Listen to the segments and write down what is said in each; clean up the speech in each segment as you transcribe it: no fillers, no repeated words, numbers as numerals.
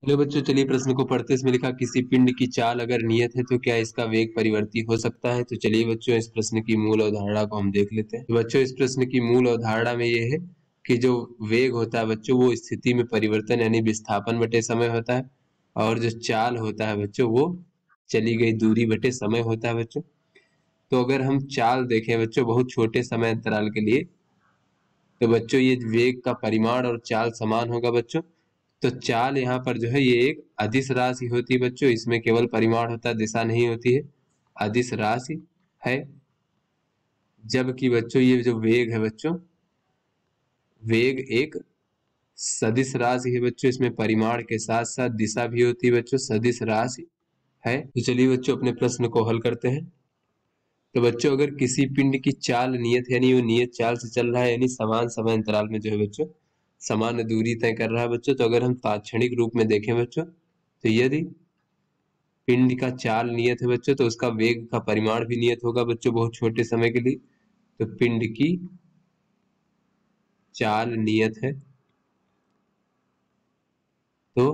Hello बच्चों, चलिए प्रश्न को पढ़ते। इसमें लिखा किसी पिंड की चाल अगर नियत है तो क्या इसका वेग परिवर्ती हो सकता है। तो चलिए बच्चों इस प्रश्न की मूल अवधारणा को हम देख लेते हैं। तो बच्चों इस प्रश्न की मूल अवधारणा में ये है कि जो वेग होता है बच्चों वो स्थिति में परिवर्तन यानी विस्थापन बटे समय होता है, और जो चाल होता है बच्चों वो चली गई दूरी बटे समय होता है बच्चों। तो अगर हम चाल देखें बच्चों बहुत छोटे समय अंतराल के लिए, तो बच्चों ये वेग का परिमाण और चाल समान होगा बच्चों। तो चाल यहाँ पर जो है ये एक अदिश राशि होती है बच्चों, इसमें केवल परिमाण होता है, दिशा नहीं होती है, अदिश राशि है। जबकि बच्चों ये जो वेग है बच्चों, वेग एक सदिश राशि है बच्चों, इसमें परिमाण के साथ साथ दिशा भी होती है बच्चों, सदिश राशि है। तो चलिए बच्चों अपने प्रश्न को हल करते हैं। तो बच्चों अगर किसी पिंड की चाल नियत यानी वो नियत चाल से चल रहा है, यानी समान समय अंतराल में जो है बच्चों समान दूरी तय कर रहा है बच्चों, तो अगर हम तात्क्षणिक रूप में देखें बच्चों, तो यदि पिंड का चाल नियत है बच्चों तो उसका वेग का परिमाण भी नियत होगा बच्चों बहुत छोटे समय के लिए। तो पिंड की चाल नियत है तो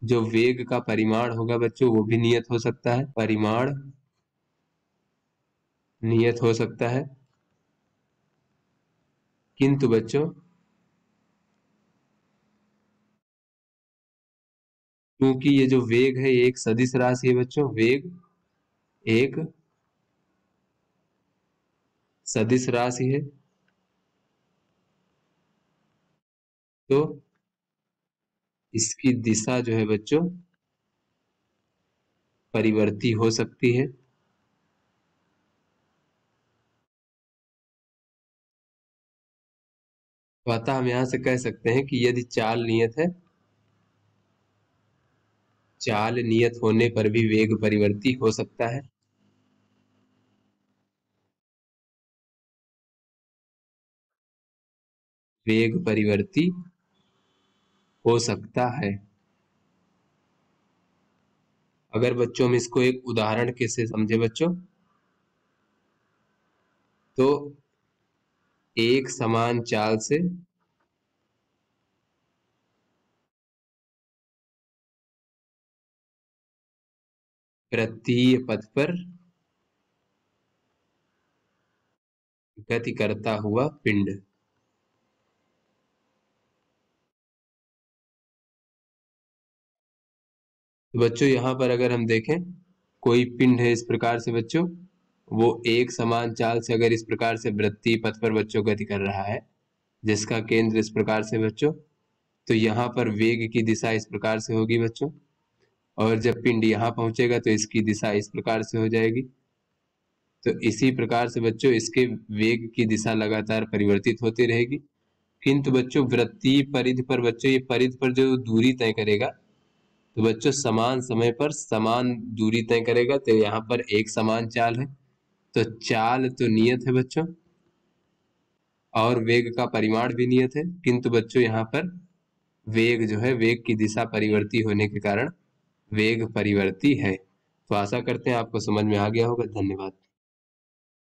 जो वेग का परिमाण होगा बच्चों वो भी नियत हो सकता है, परिमाण नियत हो सकता है। किंतु बच्चों क्योंकि ये जो वेग है ये एक सदिश राशि है बच्चों, वेग एक सदिश राशि है, तो इसकी दिशा जो है बच्चों परिवर्ती हो सकती है। तो अतः हम यहां से कह सकते हैं कि यदि चाल नियत है, चाल नियत होने पर भी वेग परिवर्ती हो सकता है। वेग परिवर्ती हो सकता है। अगर बच्चों हम इसको एक उदाहरण के से समझे बच्चों, तो एक समान चाल से वृत्तीय पथ पर गति करता हुआ पिंड। तो बच्चों यहाँ पर अगर हम देखें कोई पिंड है इस प्रकार से बच्चों, वो एक समान चाल से अगर इस प्रकार से वृत्तीय पथ पर बच्चों गति कर रहा है, जिसका केंद्र इस प्रकार से बच्चों, तो यहाँ पर वेग की दिशा इस प्रकार से होगी बच्चों, और जब पिंड यहाँ पहुंचेगा तो इसकी दिशा इस प्रकार से हो जाएगी। तो इसी प्रकार से बच्चों इसके वेग की दिशा लगातार परिवर्तित होती रहेगी। किंतु बच्चों वृत्तीय परिधि पर बच्चों ये परिधि पर जो दूरी तय करेगा, तो बच्चों समान समय पर समान दूरी तय करेगा, तो यहाँ पर एक समान चाल है, तो चाल तो नियत है बच्चों और वेग का परिमाण भी नियत है। किंतु बच्चों यहाँ पर वेग जो है वेग की दिशा परिवर्ती होने के कारण वेग परिवर्ती है। तो आशा करते हैं आपको समझ में आ गया होगा। धन्यवाद।